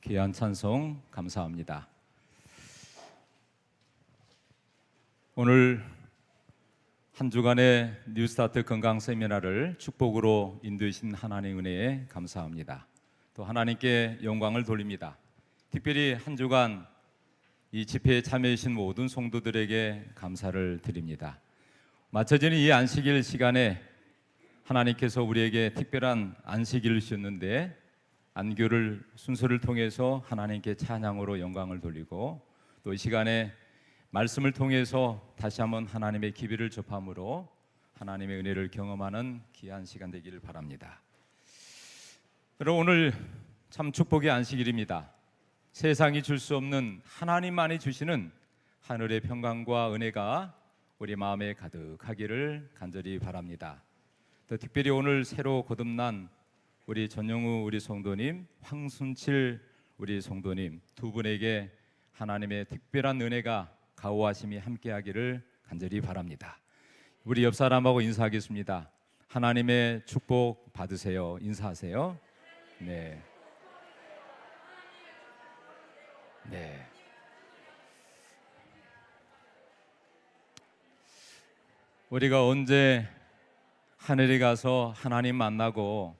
귀한 찬송 감사합니다. 오늘 한 주간의 뉴스타트 건강 세미나를 축복으로 인도하신 하나님의 은혜에 감사합니다. 또 하나님께 영광을 돌립니다. 특별히 한 주간 이 집회에 참여해 주신 모든 성도들에게 감사를 드립니다. 맞춰지는 이 안식일 시간에 하나님께서 우리에게 특별한 안식일을 주셨는데 안교를 순서를 통해서 하나님께 찬양으로 영광을 돌리고 또 이 시간에 말씀을 통해서 다시 한번 하나님의 기별을 접함으로 하나님의 은혜를 경험하는 귀한 시간 되기를 바랍니다. 여러분, 오늘 참 축복의 안식일입니다. 세상이 줄 수 없는 하나님만이 주시는 하늘의 평강과 은혜가 우리 마음에 가득하기를 간절히 바랍니다. 또 특별히 오늘 새로 거듭난 우리 전영우 우리 성도님, 황순칠 우리 성도님 두 분에게 하나님의 특별한 은혜가 가호하심이 함께하기를 간절히 바랍니다. 우리 옆 사람하고 인사하겠습니다. 하나님의 축복 받으세요. 인사하세요. 네. 네. 우리가 언제 하늘에 가서 하나님 만나고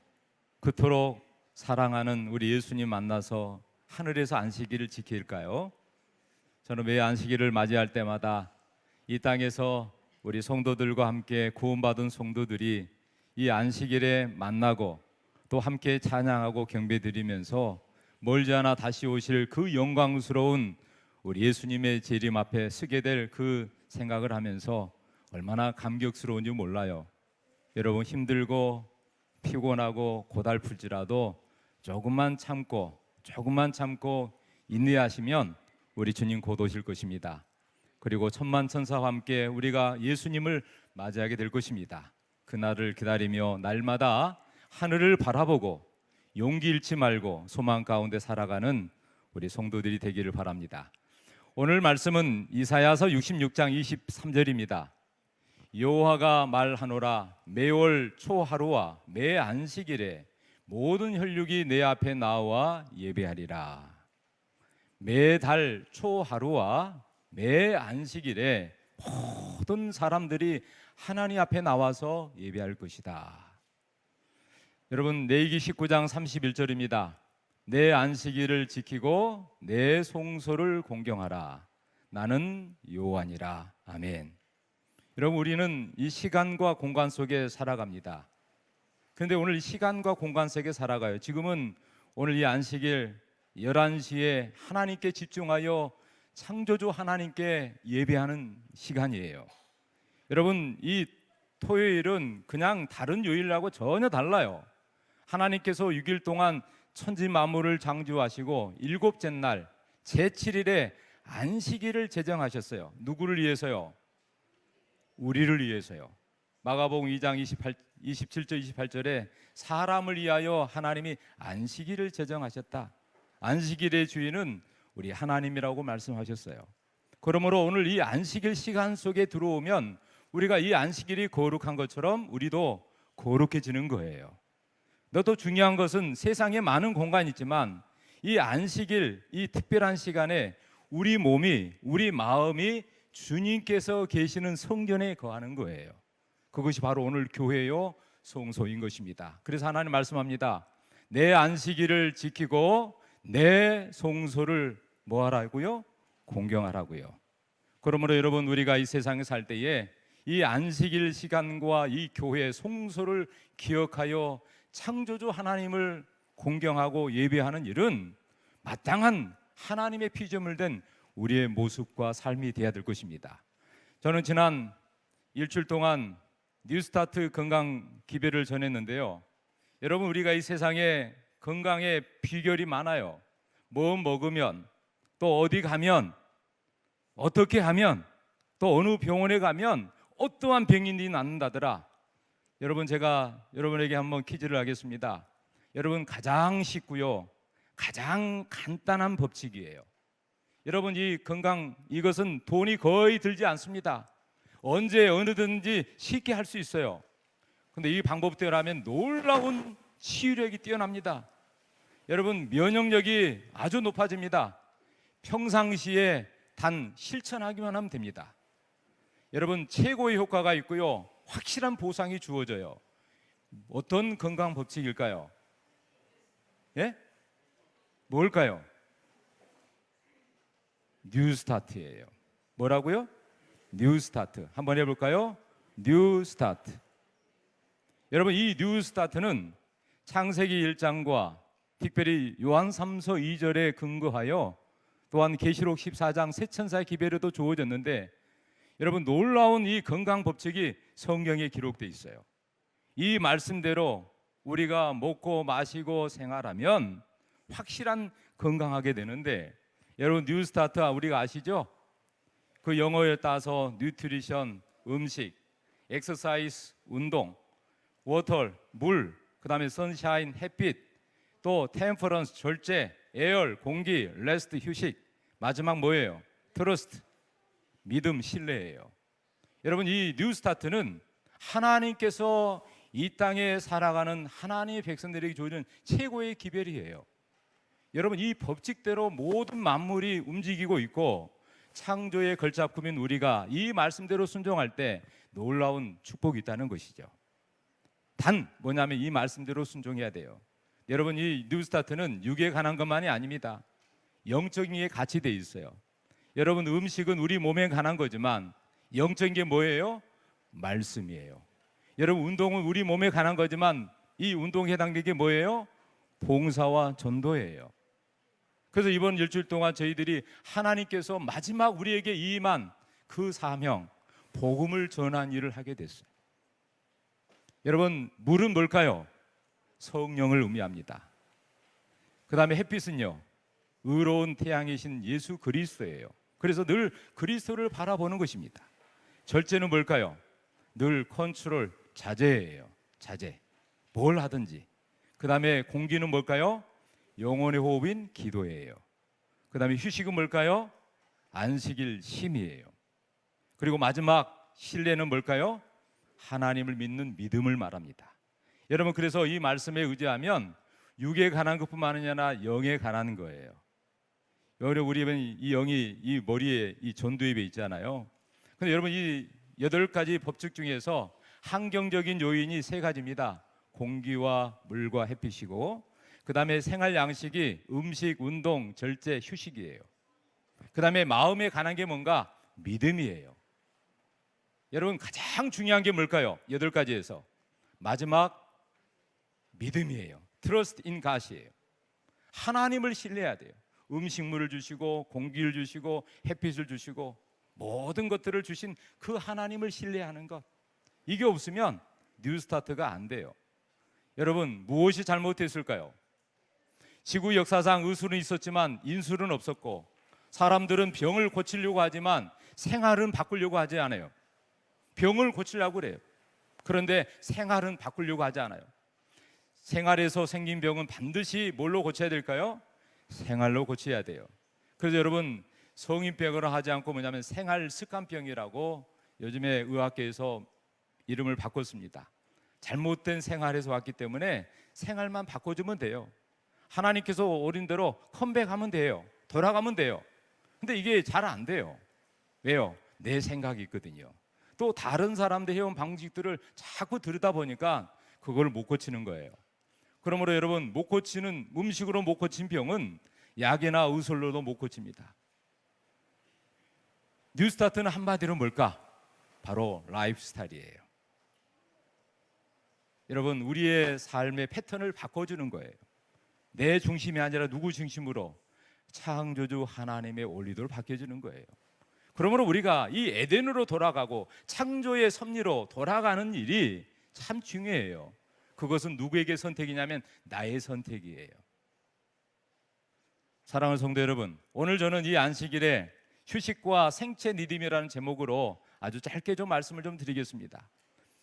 그토록 사랑하는 우리 예수님 만나서 하늘에서 안식일을 지킬까요? 저는 매 안식일을 맞이할 때마다 이 땅에서 우리 성도들과 함께 구원받은 성도들이 이 안식일에 만나고 또 함께 찬양하고 경배드리면서 멀지 않아 다시 오실 그 영광스러운 우리 예수님의 재림 앞에 서게 될 그 생각을 하면서 얼마나 감격스러운지 몰라요. 여러분, 힘들고 피곤하고 고달플지라도 조금만 참고 인내하시면 우리 주님 곧 오실 것입니다. 그리고 천만 천사와 함께 우리가 예수님을 맞이하게 될 것입니다. 그날을 기다리며 날마다 하늘을 바라보고 용기 잃지 말고 소망 가운데 살아가는 우리 성도들이 되기를 바랍니다. 오늘 말씀은 이사야서 66장 23절입니다. 여호와가 말하노라, 매월 초하루와 매 안식일에 모든 혈육이 내 앞에 나와 예배하리라. 매달 초하루와 매 안식일에 모든 사람들이 하나님 앞에 나와서 예배할 것이다. 여러분, 레위기 19장 31절입니다. 내 안식일을 지키고 내 송소를 공경하라. 나는 여호와니라. 아멘. 여러분, 우리는 이 시간과 공간 속에 살아갑니다. 그런데 오늘 이 시간과 공간 속에 살아가요. 지금은 오늘 이 안식일 11시에 하나님께 집중하여 창조주 하나님께 예배하는 시간이에요. 여러분, 이 토요일은 그냥 다른 요일하고 전혀 달라요. 하나님께서 6일 동안 천지 만물을 창조하시고 일곱째 날 제7일에 안식일을 제정하셨어요. 누구를 위해서요? 우리를 위해서요. 마가복음 2장 27절 28절에 사람을 위하여 하나님이 안식일을 제정하셨다. 안식일의 주인은 우리 하나님이라고 말씀하셨어요. 그러므로 오늘 이 안식일 시간 속에 들어오면 우리가 이 안식일이 거룩한 것처럼 우리도 거룩해지는 거예요. 또 중요한 것은 세상에 많은 공간이 있지만 이 안식일, 이 특별한 시간에 우리 몸이, 우리 마음이 주님께서 계시는 성전에 거하는 거예요. 그것이 바로 오늘 교회요 성소인 것입니다. 그래서 하나님 말씀합니다. 내 안식일을 지키고 내 성소를 뭐하라고요? 공경하라고요. 그러므로 여러분, 우리가 이 세상에 살 때에 이 안식일 시간과 이 교회 성소를 기억하여 창조주 하나님을 공경하고 예배하는 일은 마땅한 하나님의 피조물 된 우리의 모습과 삶이 되어야 될 것입니다. 저는 지난 일주일 동안 뉴스타트 건강 기별을 전했는데요. 여러분, 우리가 이 세상에 건강의 비결이 많아요. 뭐 먹으면, 또 어디 가면, 어떻게 하면, 또 어느 병원에 가면 어떠한 병인이 낫는다더라. 여러분, 제가 여러분에게 한번 퀴즈를 하겠습니다. 여러분, 가장 쉽고요, 가장 간단한 법칙이에요. 여러분, 이 건강, 이것은 돈이 거의 들지 않습니다. 언제 어느든지 쉽게 할 수 있어요. 근데 이 방법대로 하면 놀라운 치유력이 뛰어납니다. 여러분, 면역력이 아주 높아집니다. 평상시에 단 실천하기만 하면 됩니다. 여러분, 최고의 효과가 있고요, 확실한 보상이 주어져요. 어떤 건강 법칙일까요? 예? 뭘까요? 뉴스타트예요. 뭐라고요? 뉴스타트. 한번 해볼까요? 뉴스타트. 여러분, 이 뉴스타트는 창세기 1장과 특별히 요한 3서 2절에 근거하여 또한 계시록 14장 새 천사의 기별에도 주어졌는데, 여러분, 놀라운 이 건강 법칙이 성경에 기록되어 있어요. 이 말씀대로 우리가 먹고 마시고 생활하면 확실한 건강하게 되는데, 여러분, 뉴스타트 우리가 아시죠? 그 영어에 따서 뉴트리션, 음식, 엑서사이즈, 운동, 워터, 물, 그 다음에 선샤인, 햇빛, 또 템퍼런스, 절제, 에어, 공기, 레스트, 휴식, 마지막 뭐예요? 트러스트, 믿음, 신뢰예요. 여러분, 이 뉴스타트는 하나님께서 이 땅에 살아가는 하나님의 백성들에게 주어진 최고의 기별이에요. 여러분, 이 법칙대로 모든 만물이 움직이고 있고, 창조의 걸작품인 우리가 이 말씀대로 순종할 때 놀라운 축복이 있다는 것이죠. 단 뭐냐면 이 말씀대로 순종해야 돼요. 여러분, 이 뉴스타트는 육에 관한 것만이 아닙니다. 영적인 게 같이 돼 있어요. 여러분, 음식은 우리 몸에 관한 거지만 영적인 게 뭐예요? 말씀이에요. 여러분, 운동은 우리 몸에 관한 거지만 이 운동에 해당되는 게 뭐예요? 봉사와 전도예요. 그래서 이번 일주일 동안 저희들이 하나님께서 마지막 우리에게 임한 그 사명, 복음을 전하는 일을 하게 됐어요. 여러분, 물은 뭘까요? 성령을 의미합니다. 그 다음에 햇빛은요, 의로운 태양이신 예수 그리스도예요. 그래서 늘 그리스도를 바라보는 것입니다. 절제는 뭘까요? 늘 컨트롤, 자제예요. 자제, 뭘 하든지. 그 다음에 공기는 뭘까요? 영혼의 호흡인 기도예요. 그 다음에 휴식은 뭘까요? 안식일 쉼이에요. 그리고 마지막 신뢰는 뭘까요? 하나님을 믿는 믿음을 말합니다. 여러분, 그래서 이 말씀에 의지하면 육에 관한 것뿐만 아니라 영에 관한 거예요. 여러분, 우리 이 영이 이 머리에 이 전두엽에 있잖아요. 근데 여러분, 이 8가지 법칙 중에서 환경적인 요인이 3가지입니다. 공기와 물과 햇빛이고, 그 다음에 생활 양식이 음식, 운동, 절제, 휴식이에요. 그 다음에 마음에 관한 게 뭔가? 믿음이에요. 여러분, 가장 중요한 게 뭘까요? 8가지에서 마지막 믿음이에요. Trust in God이에요. 하나님을 신뢰해야 돼요. 음식물을 주시고 공기를 주시고 햇빛을 주시고 모든 것들을 주신 그 하나님을 신뢰하는 것, 이게 없으면 뉴스타트가 안 돼요. 여러분, 무엇이 잘못됐을까요? 지구 역사상 의술은 있었지만 인술은 없었고, 사람들은 병을 고치려고 하지만 생활은 바꾸려고 하지 않아요. 병을 고치려고 그래요. 그런데 생활은 바꾸려고 하지 않아요. 생활에서 생긴 병은 반드시 뭘로 고쳐야 될까요? 생활로 고쳐야 돼요. 그래서 여러분, 성인병으로 하지 않고 뭐냐면 생활 습관병이라고 요즘에 의학계에서 이름을 바꿨습니다. 잘못된 생활에서 왔기 때문에 생활만 바꿔주면 돼요. 하나님께서 어린대로 컴백하면 돼요. 돌아가면 돼요. 근데 이게 잘 안 돼요. 왜요? 내 생각이 있거든요. 또 다른 사람들 해온 방식들을 자꾸 들으다 보니까 그걸 못 고치는 거예요. 그러므로 여러분, 못 고치는, 음식으로 못 고친 병은 약이나 의술로도 못 고칩니다. 뉴스타트는 한마디로 뭘까? 바로 라이프 스타일이에요. 여러분, 우리의 삶의 패턴을 바꿔주는 거예요. 내 중심이 아니라 누구 중심으로? 창조주 하나님의 원리대로 바뀌어주는 거예요. 그러므로 우리가 이 에덴으로 돌아가고 창조의 섭리로 돌아가는 일이 참 중요해요. 그것은 누구에게 선택이냐면 나의 선택이에요. 사랑하는 성도 여러분, 오늘 저는 이 안식일에 휴식과 생체 리듬이라는 제목으로 아주 짧게 좀 말씀을 좀 드리겠습니다.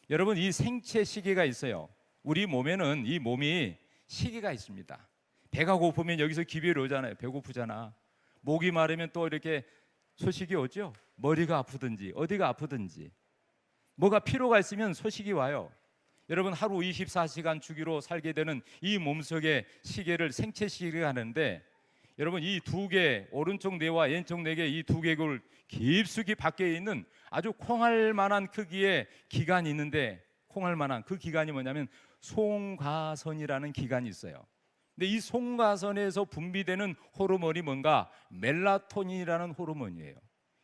여러분, 이 생체 시계가 있어요. 우리 몸에는 이 몸이 시계가 있습니다. 배가 고프면 여기서 기별이 오잖아요. 배고프잖아. 목이 마르면 또 이렇게 소식이 오죠. 머리가 아프든지 어디가 아프든지 뭐가 피로가 있으면 소식이 와요. 여러분 하루 24시간 주기로 살게 되는 이 몸속의 시계를 생체 시계가 하는데, 여러분 이 두 개, 오른쪽 뇌와 왼쪽 뇌의 이 두 개를 깊숙이 밖에 있는 아주 콩알 만한 크기의 기관이 있는데, 콩알 만한 그 기관이 뭐냐면 송가선이라는 기관이 있어요. 근데 이 송가선에서 분비되는 호르몬이 뭔가 멜라토닌이라는 호르몬이에요.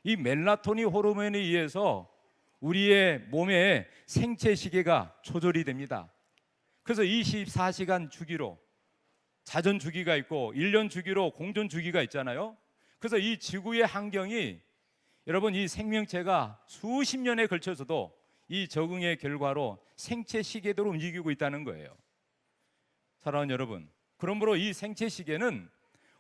이 멜라토닌 호르몬에 의해서 우리의 몸의 생체 시계가 조절이 됩니다. 그래서 24시간 주기로 자전 주기가 있고 1년 주기로 공전 주기가 있잖아요. 그래서 이 지구의 환경이, 여러분 이 생명체가 수십 년에 걸쳐서도 이 적응의 결과로 생체 시계대로 움직이고 있다는 거예요. 사랑하는 여러분, 그러므로 이 생체 시계는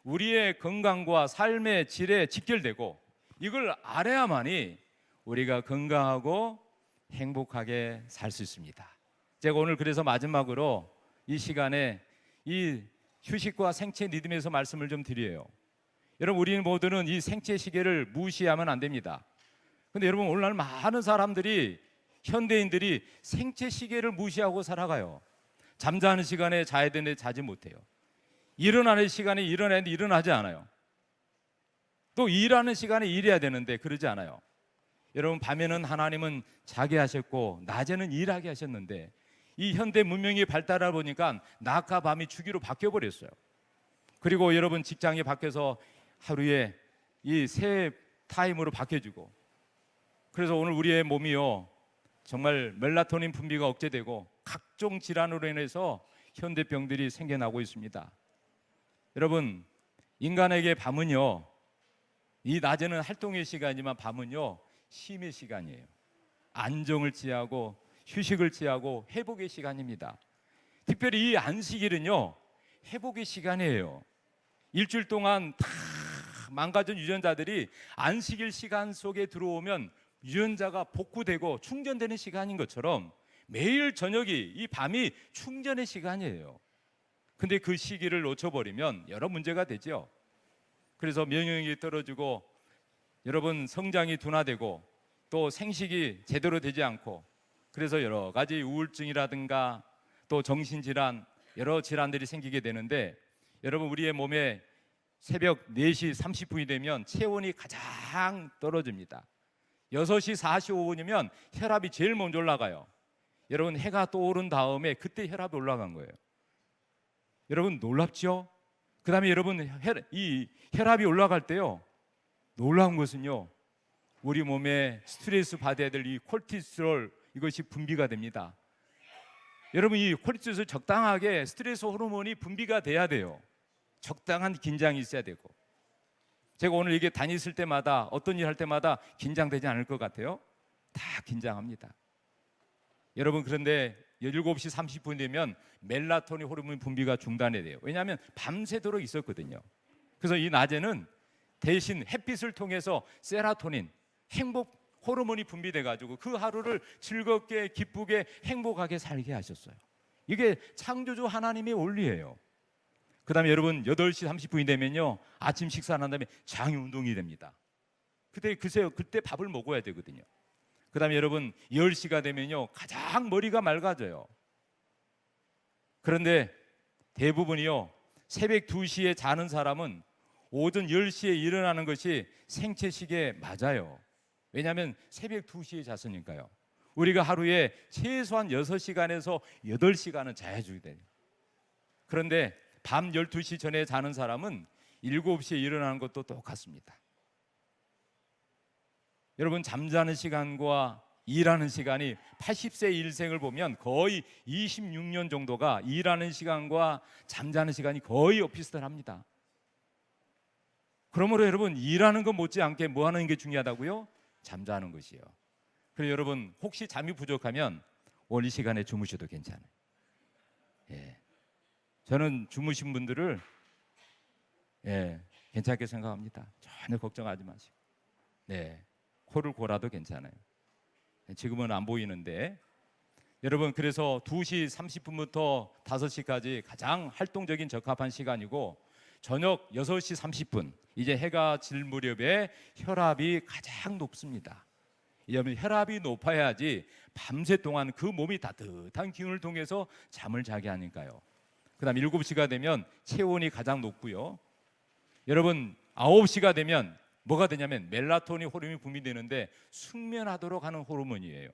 우리의 건강과 삶의 질에 직결되고, 이걸 알아야만이 우리가 건강하고 행복하게 살 수 있습니다. 제가 오늘 그래서 마지막으로 이 시간에 이 휴식과 생체 리듬에서 말씀을 좀 드려요. 여러분 우리 모두는 이 생체 시계를 무시하면 안 됩니다. 근데 여러분 오늘날 많은 사람들이, 현대인들이 생체 시계를 무시하고 살아가요. 잠자는 시간에 자야 되는데 자지 못해요. 일어나는 시간에 일어나야 되는데 일어나지 않아요. 또 일하는 시간에 일해야 되는데 그러지 않아요. 여러분 밤에는 하나님은 자게 하셨고 낮에는 일하게 하셨는데, 이 현대 문명이 발달하다 보니까 낮과 밤이 주기로 바뀌어 버렸어요. 그리고 여러분 직장이 바뀌어서 하루에 이 새 타임으로 바뀌어지고, 그래서 오늘 우리의 몸이요 정말 멜라토닌 분비가 억제되고 각종 질환으로 인해서 현대병들이 생겨나고 있습니다. 여러분 인간에게 밤은요, 이 낮에는 활동의 시간이지만 밤은요 쉼의 시간이에요. 안정을 취하고 휴식을 취하고 회복의 시간입니다. 특별히 이 안식일은요 회복의 시간이에요. 일주일 동안 다 망가진 유전자들이 안식일 시간 속에 들어오면 유전자가 복구되고 충전되는 시간인 것처럼 매일 저녁이, 이 밤이 충전의 시간이에요. 근데 그 시기를 놓쳐버리면 여러 문제가 되죠. 그래서 면역력이 떨어지고 여러분 성장이 둔화되고 또 생식이 제대로 되지 않고, 그래서 여러 가지 우울증이라든가 또 정신질환, 여러 질환들이 생기게 되는데, 여러분 우리의 몸에 새벽 4시 30분이 되면 체온이 가장 떨어집니다. 6시 45분이면 혈압이 제일 먼저 올라가요. 여러분 해가 떠오른 다음에 그때 혈압이 올라간 거예요. 여러분 놀랍죠? 그 다음에 여러분 이 혈압이 올라갈 때요, 놀라운 것은요 우리 몸에 스트레스 받아야 될 이 콜티솔, 이것이 분비가 됩니다. 여러분 이 콜티솔 적당하게 스트레스 호르몬이 분비가 돼야 돼요. 적당한 긴장이 있어야 되고. 제가 오늘 이게 다녔을 때마다 어떤 일 할 때마다 긴장되지 않을 것 같아요? 다 긴장합니다. 여러분 그런데 7시 30분 되면 멜라토닌 호르몬 분비가 중단이 돼요. 왜냐하면 밤새도록 있었거든요. 그래서 이 낮에는 대신 햇빛을 통해서 세라토닌, 행복 호르몬이 분비돼 가지고 그 하루를 즐겁게 기쁘게 행복하게 살게 하셨어요. 이게 창조주 하나님의 원리예요. 그 다음에 여러분 8시 30분이 되면요 아침 식사를 한 다음에 장이 운동이 됩니다. 그때 밥을 먹어야 되거든요. 그 다음에 여러분 10시가 되면요 가장 머리가 맑아져요. 그런데 대부분이요 새벽 2시에 자는 사람은 오전 10시에 일어나는 것이 생체 시계에 맞아요. 왜냐하면 새벽 2시에 잤으니까요. 우리가 하루에 최소한 6시간에서 8시간은 자야 주게 돼요. 그런데 밤 12시 전에 자는 사람은 7시에 일어나는 것도 똑같습니다. 여러분 잠자는 시간과 일하는 시간이 80세 일생을 보면 거의 26년 정도가 일하는 시간과 잠자는 시간이 거의 오피스텔합니다. 그러므로 여러분 일하는 것 못지않게 뭐 하는 게 중요하다고요? 잠자는 것이요. 그래서 여러분 혹시 잠이 부족하면 오늘 이 시간에 주무셔도 괜찮아요. 예. 저는 주무신 분들을 괜찮게 생각합니다. 전혀 걱정하지 마시고. 네, 코를 골아도 괜찮아요. 지금은 안 보이는데 여러분 그래서 2시 30분부터 5시까지 가장 활동적인 적합한 시간이고, 저녁 6시 30분 이제 해가 질 무렵에 혈압이 가장 높습니다. 여러분 혈압이 높아야지 밤새 동안 그 몸이 따뜻한 기운을 통해서 잠을 자게 하니까요. 그다음 7시가 되면 체온이 가장 높고요. 여러분 9시가 되면 뭐가 되냐면 멜라토닌 호르몬이 분비되는데 숙면하도록 하는 호르몬이에요.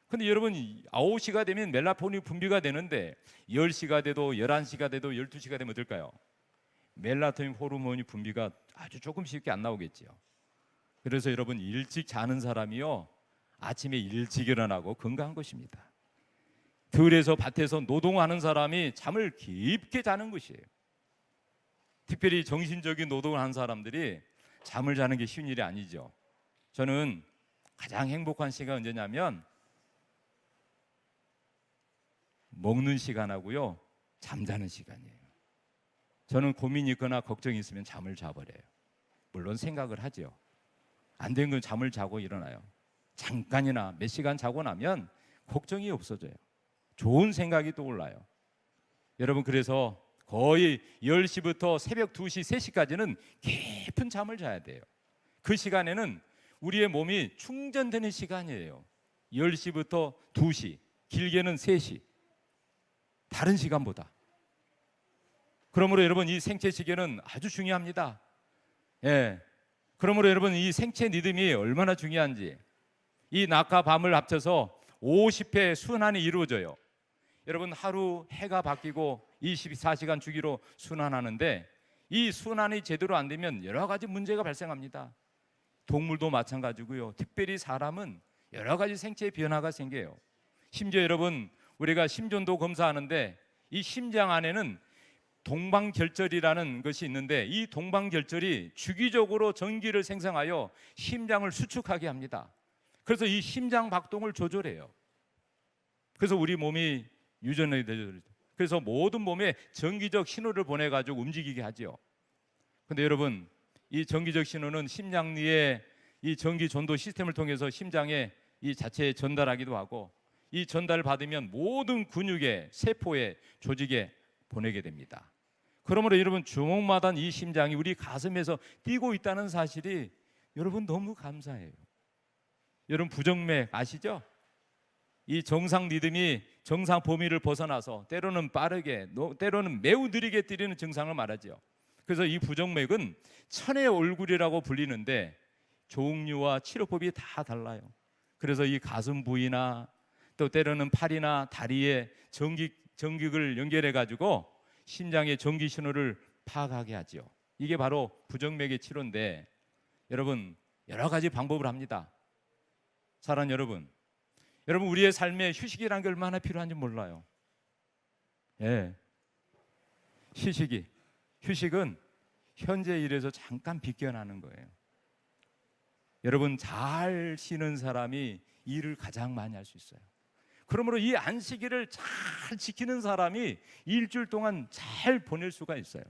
근데 여러분 9시가 되면 멜라토닌 분비가 되는데 10시가 돼도 11시가 돼도 12시가 되면 어떨까요? 멜라토닌 호르몬이 분비가 아주 조금씩밖에 안 나오겠죠. 그래서 여러분 일찍 자는 사람이요 아침에 일찍 일어나고 건강한 것입니다. 들에서 밭에서 노동하는 사람이 잠을 깊게 자는 것이에요. 특별히 정신적인 노동을 하는 사람들이 잠을 자는 게 쉬운 일이 아니죠. 저는 가장 행복한 시간 언제냐면 먹는 시간하고요 잠자는 시간이에요. 저는 고민이 있거나 걱정이 있으면 잠을 자버려요. 물론 생각을 하죠. 안 된 건 잠을 자고 일어나요. 잠깐이나 몇 시간 자고 나면 걱정이 없어져요. 좋은 생각이 떠올라요. 여러분 그래서 거의 10시부터 새벽 2시, 3시까지는 깊은 잠을 자야 돼요. 그 시간에는 우리의 몸이 충전되는 시간이에요. 10시부터 2시, 길게는 3시. 다른 시간보다. 그러므로 여러분 이 생체 시계는 아주 중요합니다. 예. 그러므로 여러분 이 생체 리듬이 얼마나 중요한지 이 낮과 밤을 합쳐서 50회 순환이 이루어져요. 여러분 하루 해가 바뀌고 24시간 주기로 순환하는데 이 순환이 제대로 안 되면 여러 가지 문제가 발생합니다. 동물도 마찬가지고요. 특별히 사람은 여러 가지 생체의 변화가 생겨요. 심지어 여러분 우리가 심전도 검사하는데 이 심장 안에는 동방결절이라는 것이 있는데 이 동방결절이 주기적으로 전기를 생성하여 심장을 수축하게 합니다. 그래서 이 심장 박동을 조절해요. 그래서 우리 몸이 유전이 되죠. 그래서 모든 몸에 전기적 신호를 보내가지고 움직이게 하죠. 근데 여러분 이 전기적 신호는 심장리의 이 전기 전도 시스템을 통해서 심장에 이 자체에 전달하기도 하고 이 전달을 받으면 모든 근육에 세포에 조직에 보내게 됩니다. 그러므로 여러분 주먹마다 이 심장이 우리 가슴에서 뛰고 있다는 사실이 여러분 너무 감사해요. 여러분 부정맥 아시죠? 이 정상 리듬이 정상 범위를 벗어나서 때로는 빠르게 때로는 매우 느리게 뛰는 증상을 말하죠. 그래서 이 부정맥은 천의 얼굴이라고 불리는데 종류와 치료법이 다 달라요. 그래서 이 가슴 부위나 또 때로는 팔이나 다리에 전기를 연결해 가지고 심장의 전기 신호를 파악하게 하죠. 이게 바로 부정맥의 치료인데 여러분 여러 가지 방법을 합니다. 사랑하는 여러분, 우리의 삶에 휴식이라는 게 얼마나 필요한지 몰라요. 예, 휴식은 현재 일에서 잠깐 비껴나는 거예요. 여러분 잘 쉬는 사람이 일을 가장 많이 할 수 있어요. 그러므로 이 안식일을 잘 지키는 사람이 일주일 동안 잘 보낼 수가 있어요.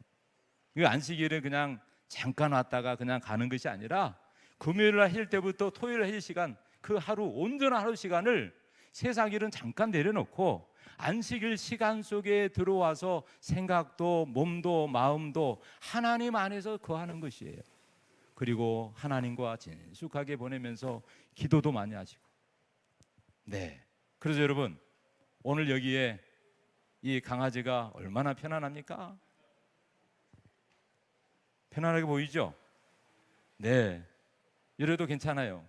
이 안식일은 그냥 잠깐 왔다가 그냥 가는 것이 아니라 금요일 날 쉴 때부터 토요일 날 쉴 시간 그 하루 온전한 하루 시간을 세상 일은 잠깐 내려놓고 안식일 시간 속에 들어와서 생각도 몸도 마음도 하나님 안에서 거하는 것이에요. 그리고 하나님과 친숙하게 보내면서 기도도 많이 하시고 네. 그래서 여러분 오늘 여기에 이 강아지가 얼마나 편안합니까? 편안하게 보이죠? 네, 이래도 괜찮아요.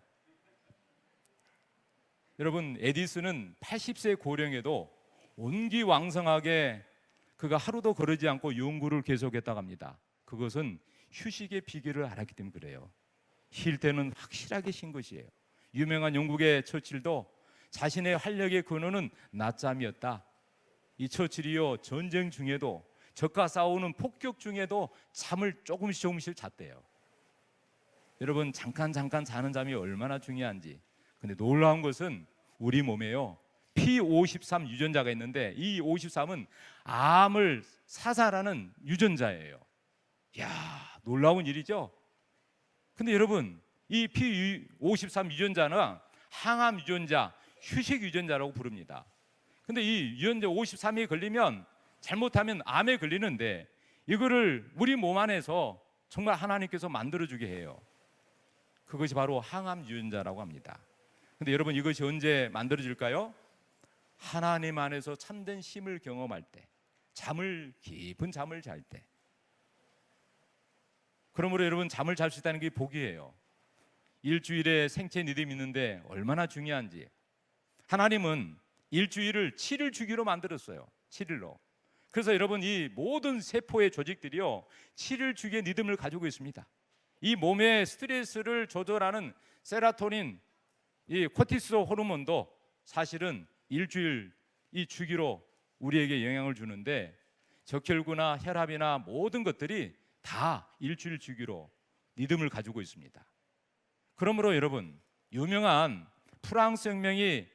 여러분 에디슨은 80세 고령에도 온기왕성하게 그가 하루도 거르지 않고 연구를 계속했다고 합니다. 그것은 휴식의 비결을 알았기 때문에 그래요. 쉴 때는 확실하게 쉰 것이에요. 유명한 영국의 처칠도 자신의 활력의 근원은 낮잠이었다. 이 처칠이요 전쟁 중에도 적과 싸우는 폭격 중에도 잠을 조금씩 잤대요. 여러분 잠깐 자는 잠이 얼마나 중요한지. 근데 놀라운 것은 우리 몸에요 P53 유전자가 있는데 이 53은 암을 사살하는 유전자예요. 이야 놀라운 일이죠. 근데 여러분 이 P53 유전자는 항암 유전자, 휴식 유전자라고 부릅니다. 근데 이 유전자 53이 걸리면 잘못하면 암에 걸리는데 이거를 우리 몸 안에서 정말 하나님께서 만들어주게 해요. 그것이 바로 항암 유전자라고 합니다. 근데 여러분 이것이 언제 만들어질까요? 하나님 안에서 참된 쉼을 경험할 때, 깊은 잠을 잘 때. 그러므로 여러분 잠을 잘 수 있다는 게 복이에요. 일주일에 생체 리듬이 있는데 얼마나 중요한지. 하나님은 일주일을 7일 주기로 만들었어요. 7일로. 그래서 여러분 이 모든 세포의 조직들이요 7일 주기의 리듬을 가지고 있습니다. 이 몸의 스트레스를 조절하는 세라토닌, 이 코티솔 호르몬도 사실은 일주일 이 주기로 우리에게 영향을 주는데, 적혈구나 혈압이나 모든 것들이 다 일주일 주기로 리듬을 가지고 있습니다. 그러므로 여러분 유명한 프랑스 혁명이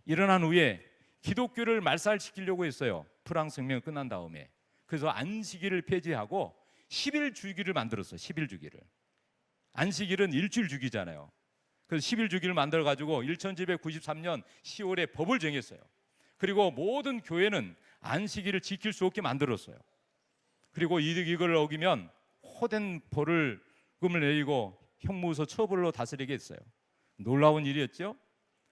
일어난 후에 기독교를 말살시키려고 했어요. 프랑스 혁명이 끝난 다음에. 그래서 안식일을 폐지하고 10일 주기를 만들었어요. 10일 주기를. 안식일은 일주일 주기잖아요. 그래서 10일 주기를 만들어 가지고 1793년 10월에 법을 정했어요. 그리고 모든 교회는 안식일을 지킬 수 없게 만들었어요. 그리고 이걸 어기면 호된 벌금을 내리고 형무소 처벌로 다스리게 했어요. 놀라운 일이었죠.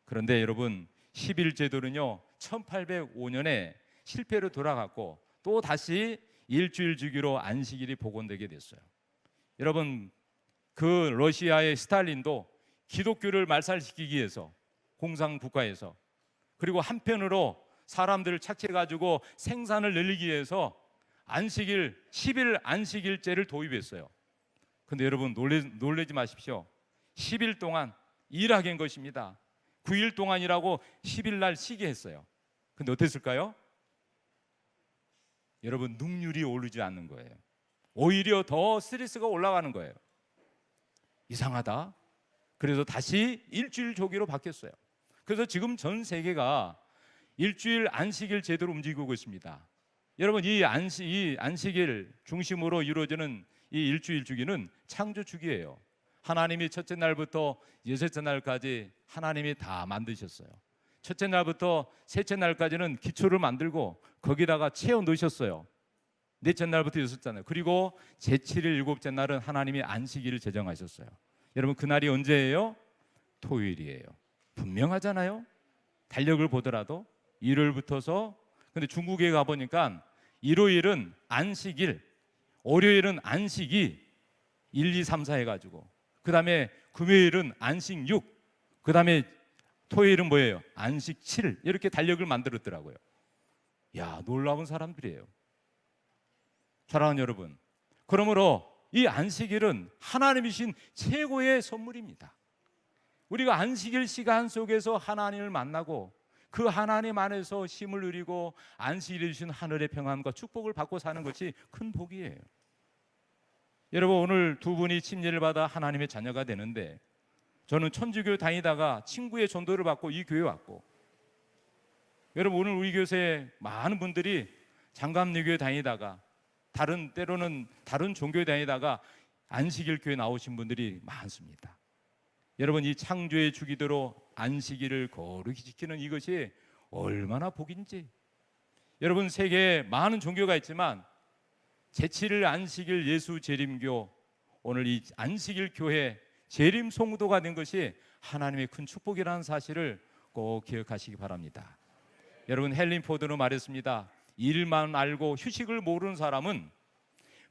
그런데 여러분 10일 제도는요 1805년에 실패로 돌아갔고 또 다시 일주일 주기로 안식일이 복원되게 됐어요. 여러분 그 러시아의 스탈린도 기독교를 말살시키기 위해서 공산국가에서, 그리고 한편으로 사람들을 착취해 가지고 생산을 늘리기 위해서 안식일 10일 안식일제를 도입했어요. 근데 여러분 놀라지 마십시오. 10일 동안 일하게 한 것입니다. 9일 동안 일하고 10일 날 쉬게 했어요. 근데 어땠을까요? 여러분 능률이 오르지 않는 거예요. 오히려 더 스트레스가 올라가는 거예요. 이상하다. 그래서 다시 일주일 조기로 바뀌었어요. 그래서 지금 전 세계가 일주일 안식일 제도로 움직이고 있습니다. 여러분 이 안식일 중심으로 이루어지는 이 일주일 주기는 창조 주기예요. 하나님이 첫째 날부터 여섯째 날까지 하나님이 다 만드셨어요. 첫째 날부터 셋째 날까지는 기초를 만들고 거기다가 채워 넣으셨어요. 넷째 날부터 여섯째 날, 그리고 제7일 일곱째 날은 하나님이 안식일을 제정하셨어요. 여러분 그날이 언제예요? 토요일이에요. 분명하잖아요. 달력을 보더라도 일요일부터서. 근데 중국에 가보니까 일요일은 안식일, 월요일은 안식이 1, 2, 3, 4 해가지고, 그 다음에 금요일은 안식 6, 그 다음에 토요일은 뭐예요? 안식 7, 이렇게 달력을 만들었더라고요. 야, 놀라운 사람들이에요. 사랑하는 여러분, 그러므로 이 안식일은 하나님이 주신 최고의 선물입니다. 우리가 안식일 시간 속에서 하나님을 만나고 그 하나님 안에서 쉼을 누리고 안식일에 주신 하늘의 평안과 축복을 받고 사는 것이 큰 복이에요. 여러분 오늘 두 분이 침례를 받아 하나님의 자녀가 되는데, 저는 천주교 다니다가 친구의 전도를 받고 이 교회 왔고, 여러분 오늘 우리 교회에 많은 분들이 장감리교회 다니다가 때로는 다른 종교에 다니다가 안식일 교회 나오신 분들이 많습니다. 여러분 이 창조의 주기대로 안식일을 거룩히 지키는 이것이 얼마나 복인지. 여러분 세계에 많은 종교가 있지만 제7일 안식일 예수 재림교, 오늘 이 안식일 교회 재림 성도가 된 것이 하나님의 큰 축복이라는 사실을 꼭 기억하시기 바랍니다. 여러분 헬린 포드는 말했습니다. 일만 알고 휴식을 모르는 사람은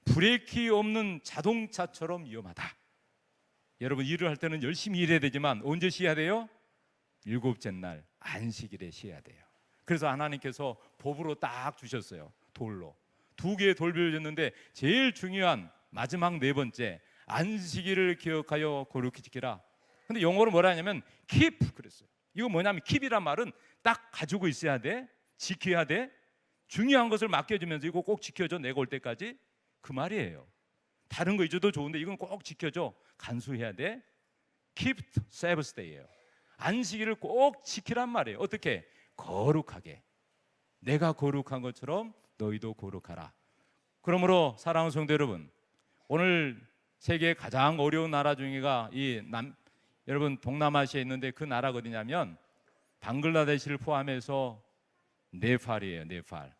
브레이크 없는 자동차처럼 위험하다. 여러분 일을 할 때는 열심히 일해야 되지만 언제 쉬어야 돼요? 일곱째 날 안식일에 쉬어야 돼요. 그래서 하나님께서 법으로 딱 주셨어요. 돌로 두 개의 돌을 줬는데 제일 중요한 마지막 네 번째, 안식일을 기억하여 거룩히 지키라. 근데 영어로 뭐라 하냐면 keep 그랬어요. 이거 뭐냐면 keep이란 말은 딱 가지고 있어야 돼, 지켜야 돼, 중요한 것을 맡겨주면서 이거 꼭 지켜줘 내가 올 때까지, 그 말이에요. 다른 거 잊어도 좋은데 이건 꼭 지켜줘, 간수해야 돼. keep Sabbath day예요. 안식일을 꼭 지키란 말이에요. 어떻게? 거룩하게. 내가 거룩한 것처럼 너희도 거룩하라. 그러므로 사랑하는 성도 여러분, 오늘 세계 가장 어려운 나라 중에가 여러분 동남아시아에 있는데 그 나라가 어디냐면 방글라데시를 포함해서 네팔이에요. 네팔.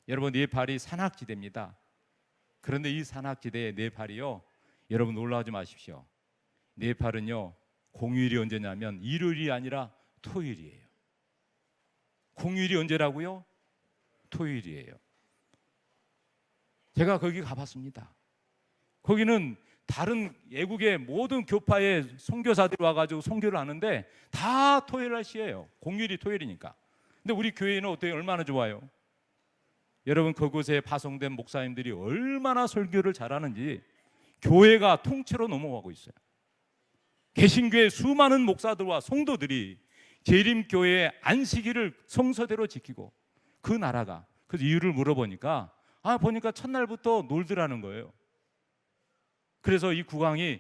여러분 네팔이 산악지대입니다. 그런데 이 산악지대의 네팔이요, 여러분 놀라지 마십시오. 네팔은요 공휴일이 언제냐면 일요일이 아니라 토요일이에요. 공휴일이 언제라고요? 토요일이에요. 제가 거기 가봤습니다. 거기는 다른 외국의 모든 교파의 선교사들이 와가지고 선교를 하는데 다 토요일 날씨예요. 공휴일이 토요일이니까. 근데 우리 교회는 어떻게 얼마나 좋아요? 여러분, 그곳에 파송된 목사님들이 얼마나 설교를 잘하는지 교회가 통째로 넘어가고 있어요. 개신교의 수많은 목사들과 성도들이 재림교회의 안식일을 성서대로 지키고 그 나라가, 그래서 이유를 물어보니까 보니까 첫날부터 놀더라는 거예요. 그래서 이 국왕이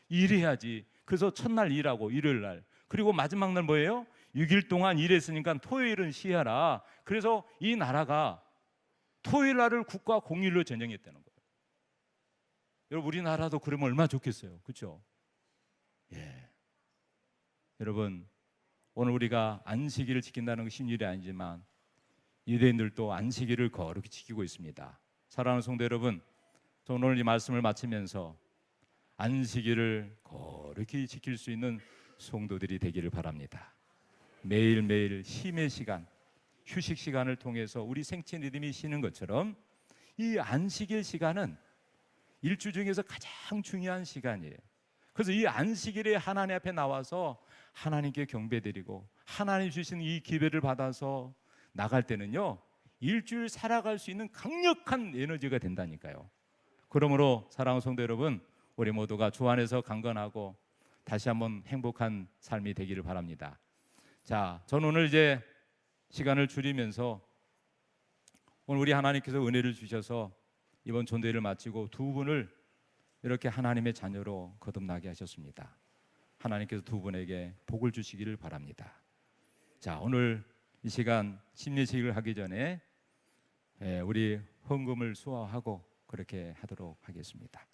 일해야지. 그래서 첫날 일하고 일요일 날, 그리고 마지막 날 뭐예요? 6일 동안 일했으니까 토요일은 쉬어라. 그래서 이 나라가 토요일 날을 국가 공휴일로 전정했다는 거예요. 여러분, 우리나라도 그러면 얼마나 좋겠어요. 그렇죠? 예. 여러분, 오늘 우리가 안식일을 지킨다는 것이 쉬운 일이 아니지만 유대인들도 안식일을 거룩히 지키고 있습니다. 사랑하는 성도 여러분, 저는 오늘 이 말씀을 마치면서 안식일을 거룩히 지킬 수 있는 성도들이 되기를 바랍니다. 매일매일 쉼의 시간, 휴식 시간을 통해서 우리 생체 리듬이 쉬는 것처럼 이 안식일 시간은 일주 중에서 가장 중요한 시간이에요. 그래서 이 안식일에 하나님 앞에 나와서 하나님께 경배드리고 하나님 주신 이 기회를 받아서 나갈 때는요, 일주일 살아갈 수 있는 강력한 에너지가 된다니까요. 그러므로 사랑하는 성도 여러분, 우리 모두가 주 안에서 강건하고 다시 한번 행복한 삶이 되기를 바랍니다. 자, 저는 오늘 이제 시간을 줄이면서 오늘 우리 하나님께서 은혜를 주셔서 이번 전도회를 마치고 두 분을 이렇게 하나님의 자녀로 거듭나게 하셨습니다. 하나님께서 두 분에게 복을 주시기를 바랍니다. 자, 오늘 이 시간 심리식을 하기 전에 우리 헌금을 수화하고 그렇게 하도록 하겠습니다.